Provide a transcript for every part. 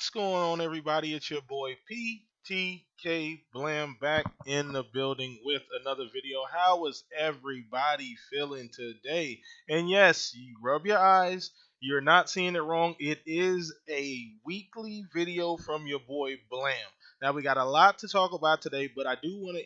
What's going on, everybody? It's your boy PTK Blam back in the building with another video. How is everybody feeling today? And yes, you rub your eyes. You're not seeing it wrong. It is a weekly video from your boy Blam. Now, we got a lot to talk about today, but I do want to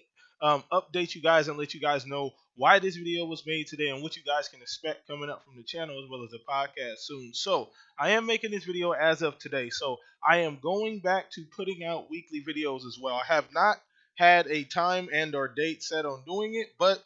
update you guys and let you guys know why this video was made today and what you guys can expect coming up from the channel as well as the podcast soon. So I am making this video as of today. So I am going back to putting out weekly videos as well. I have not had a time and or date set on doing it, but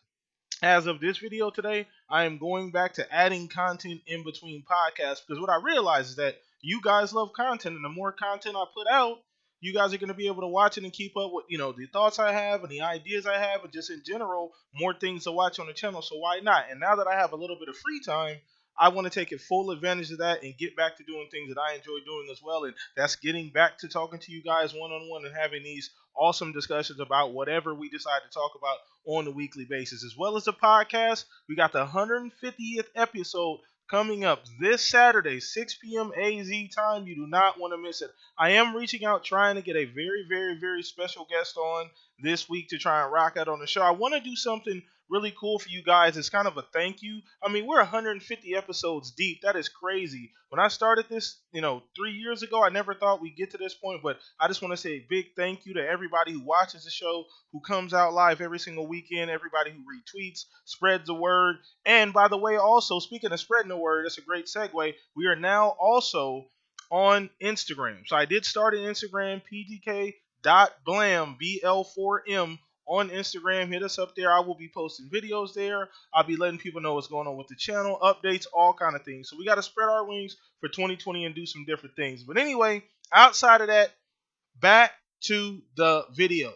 as of this video today, I am going back to adding content in between podcasts because what I realize is that you guys love content, and the more content I put out, you guys are going to be able to watch it and keep up with, the thoughts I have and the ideas I have, and just in general, more things to watch on the channel. So why not? And now that I have a little bit of free time, I want to take full advantage of that and get back to doing things that I enjoy doing as well. And that's getting back to talking to you guys one-on-one and having these awesome discussions about whatever we decide to talk about on a weekly basis. As well as the podcast, we got the 150th episode coming up this Saturday, 6 p.m. AZ time. You do not want to miss it. I am reaching out trying to get a very, very, very special guest on this week to try and rock out on the show. I want to do something really cool for you guys. It's kind of a thank you. I mean, we're 150 episodes deep. That is crazy. When I started this, 3 years ago, I never thought we'd get to this point, but I just want to say a big thank you to everybody who watches the show, who comes out live every single weekend, everybody who retweets, spreads the word. And by the way, also, speaking of spreading the word, that's a great segue. We are now also on Instagram. So I did start an Instagram, ptk.blam, BL4M, on Instagram. Hit us up there. I will be posting videos there. I'll be letting people know what's going on with the channel, updates, all kind of things. So we got to spread our wings for 2020 and do some different things. But anyway, outside of that, back to the video.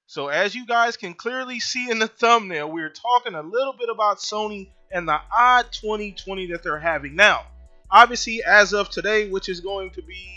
So as you guys can clearly see in the thumbnail, we're talking a little bit about Sony and the odd 2020 that they're having. Now, obviously, as of today, which is going to be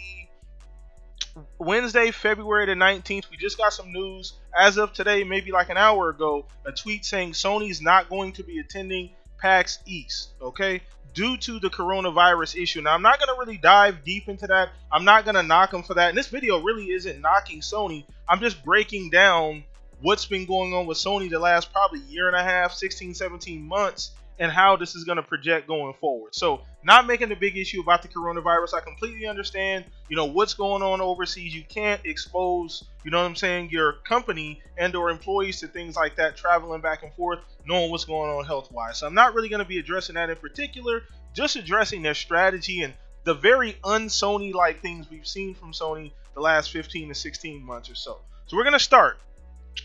Wednesday, February the 19th, we just got some news. As of today, maybe like an hour ago, a tweet saying Sony's not going to be attending PAX East, okay, due to the coronavirus issue. Now, I'm not going to really dive deep into that. I'm not going to knock them for that. And this video really isn't knocking Sony. I'm just breaking down what's been going on with Sony the last probably year and a half, 16, 17 months, and how this is going to project going forward. So not making a big issue about the coronavirus. I completely understand, what's going on overseas. You can't expose, your company and or employees to things like that, traveling back and forth, knowing what's going on health-wise. So I'm not really going to be addressing that in particular, just addressing their strategy and the very un-Sony-like things we've seen from Sony the last 15 to 16 months or so. So we're going to start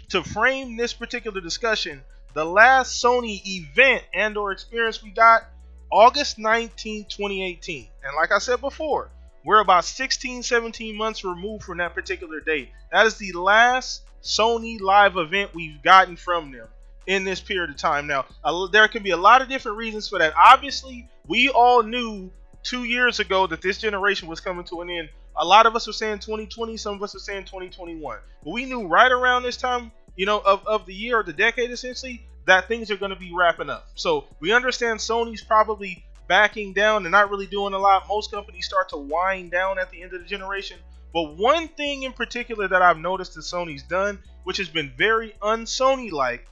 to frame this particular discussion. The last Sony event and or experience we got August 19, 2018. And like I said before, we're about 16, 17 months removed from that particular date. That is the last Sony live event we've gotten from them in this period of time. Now, there can be a lot of different reasons for that. Obviously, we all knew 2 years ago that this generation was coming to an end. A lot of us were saying 2020, some of us are saying 2021. But we knew right around this time, of the year or the decade essentially, that things are going to be wrapping up. So we understand Sony's probably backing down and not really doing a lot. Most companies start to wind down at the end of the generation. But one thing in particular that I've noticed that Sony's done, which has been very un-Sony-like,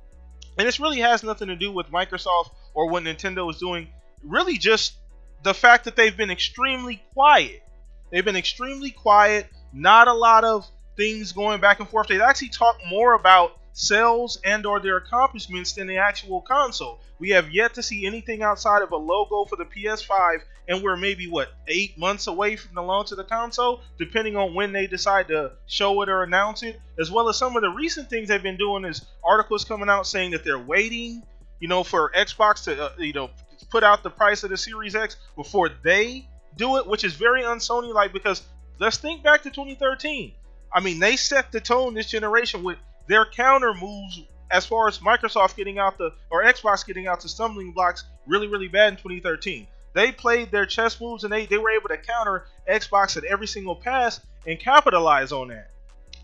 and this really has nothing to do with Microsoft or what Nintendo is doing, really just the fact that they've been extremely quiet. They've been extremely quiet, not a lot of things going back and forth. They actually talk more about sales and or their accomplishments than the actual console. We have yet to see anything outside of a logo for the PS5, and we're maybe 8 months away from the launch of the console, depending on when they decide to show it or announce it. As well as some of the recent things they've been doing is articles coming out saying that they're waiting, for Xbox to put out the price of the Series X before they do it, which is very un-Sony like, because let's think back to 2013. I mean, they set the tone this generation with their counter moves as far as Microsoft getting out or Xbox getting out the stumbling blocks really, really bad in 2013. They played their chess moves and they were able to counter Xbox at every single pass and capitalize on that.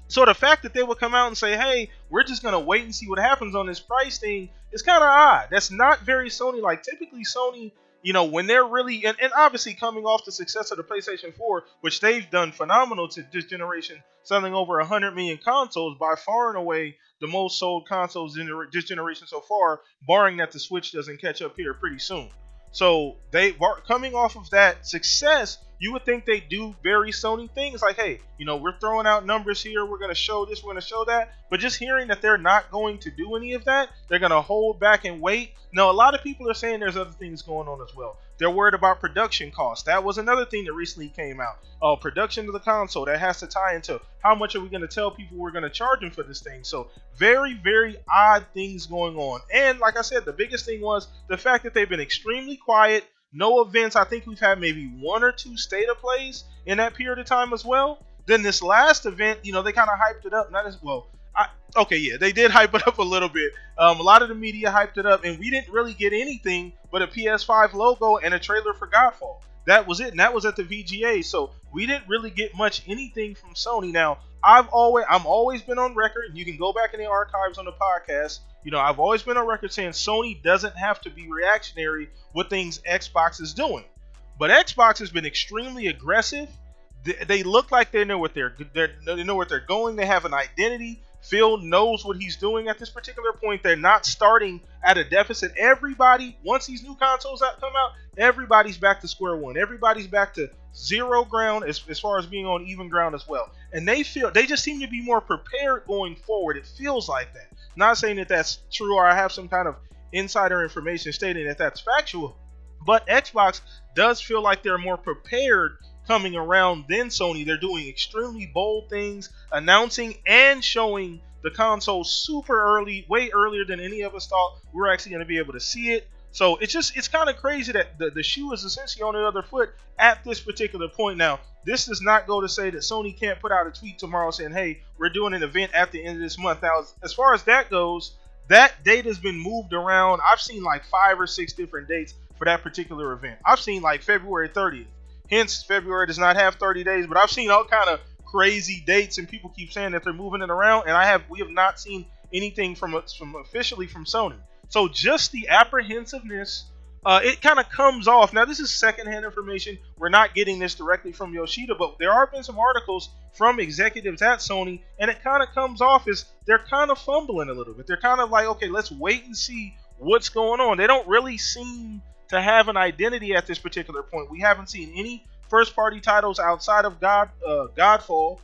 So the fact that they would come out and say, hey, we're just going to wait and see what happens on this price thing is kind of odd. That's not very Sony-like. Typically, Sony when they're really, and obviously coming off the success of the PlayStation 4, which they've done phenomenal to this generation, selling over 100 million consoles, by far and away the most sold consoles in this generation so far, barring that the Switch doesn't catch up here pretty soon. So coming off of that success, you would think they do very Sony things like, hey, we're throwing out numbers here, we're going to show this, we're going to show that. But just hearing that they're not going to do any of that, they're going to hold back and wait. Now, a lot of people are saying there's other things going on as well. They're worried about production costs. That was another thing that recently came out. Production of the console, that has to tie into how much are we going to tell people we're going to charge them for this thing. So very, very odd things going on. And like I said, the biggest thing was the fact that they've been extremely quiet. No events. I think we've had maybe 1 or 2 state of plays in that period of time as well. Then this last event, they kind of hyped it up. Not as well. Okay, yeah, they did hype it up a little bit. A lot of the media hyped it up, and we didn't really get anything but a PS5 logo and a trailer for Godfall. That was it, and that was at the VGA. So we didn't really get much anything from Sony. Now, I'm always been on record. You can go back in the archives on the podcast. I've always been on record saying Sony doesn't have to be reactionary with things Xbox is doing. But Xbox has been extremely aggressive. They look like they know what they're going. They have an identity. Phil knows what he's doing at this particular point. They're not starting at a deficit. Everybody, once these new consoles come out, everybody's back to square one. Everybody's back to zero ground as far as being on even ground as well. And they just seem to be more prepared going forward. It feels like that. Not saying that that's true or I have some kind of insider information stating that that's factual, but Xbox does feel like they're more prepared coming around than Sony. They're doing extremely bold things, announcing and showing the console super early, way earlier than any of us thought we were actually going to be able to see it. So it's kind of crazy that the shoe is essentially on the other foot at this particular point. Now, this does not go to say that Sony can't put out a tweet tomorrow saying, hey, we're doing an event at the end of this month. Now, as far as that goes, that date has been moved around. I've seen like 5 or 6 different dates for that particular event. I've seen like February 30th. Hence, February does not have 30 days, but I've seen all kind of crazy dates, and people keep saying that they're moving it around, and we have not seen anything from officially from Sony. So just the apprehensiveness, it kind of comes off. Now, this is secondhand information. We're not getting this directly from Yoshida, but there have been some articles from executives at Sony, and it kind of comes off as they're kind of fumbling a little bit. They're kind of like, okay, let's wait and see what's going on. They don't really seem to have an identity at this particular point. We haven't seen any first-party titles outside of Godfall,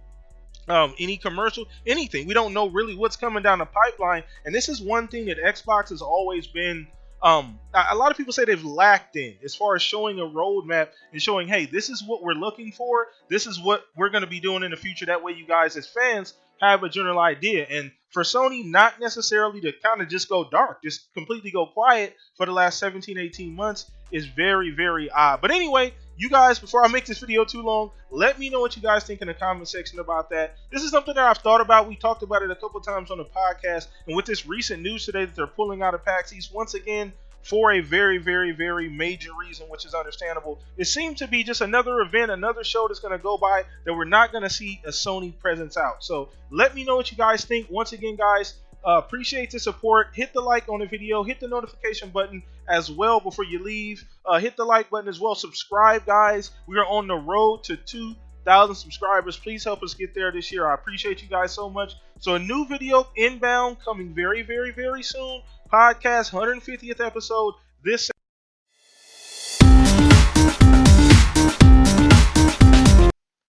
any commercial, anything. We don't know really what's coming down the pipeline, and this is one thing that Xbox has always been. A lot of people say they've lacked in as far as showing a roadmap and showing, hey, this is what we're looking for. This is what we're going to be doing in the future. That way, you guys as fans have a general idea. And for Sony not necessarily to kind of just go dark, just completely go quiet for the last 17, 18 months is very, very odd. But anyway, you guys, before I make this video too long, let me know what you guys think in the comment section about that. This is something that I've thought about. We talked about it a couple times on the podcast. And with this recent news today that they're pulling out of PAX East once again, for a very, very, very major reason, which is understandable. It seems to be just another event, another show that's going to go by that we're not going to see a Sony presence out. So let me know what you guys think. Once again, guys, appreciate the support. Hit the like on the video. Hit the notification button as well before you leave. Hit the like button as well. Subscribe, guys. We are on the road to 2,000 subscribers. Please help us get there this year. I appreciate you guys so much. So a new video inbound coming very, very, very soon. Podcast 150th episode this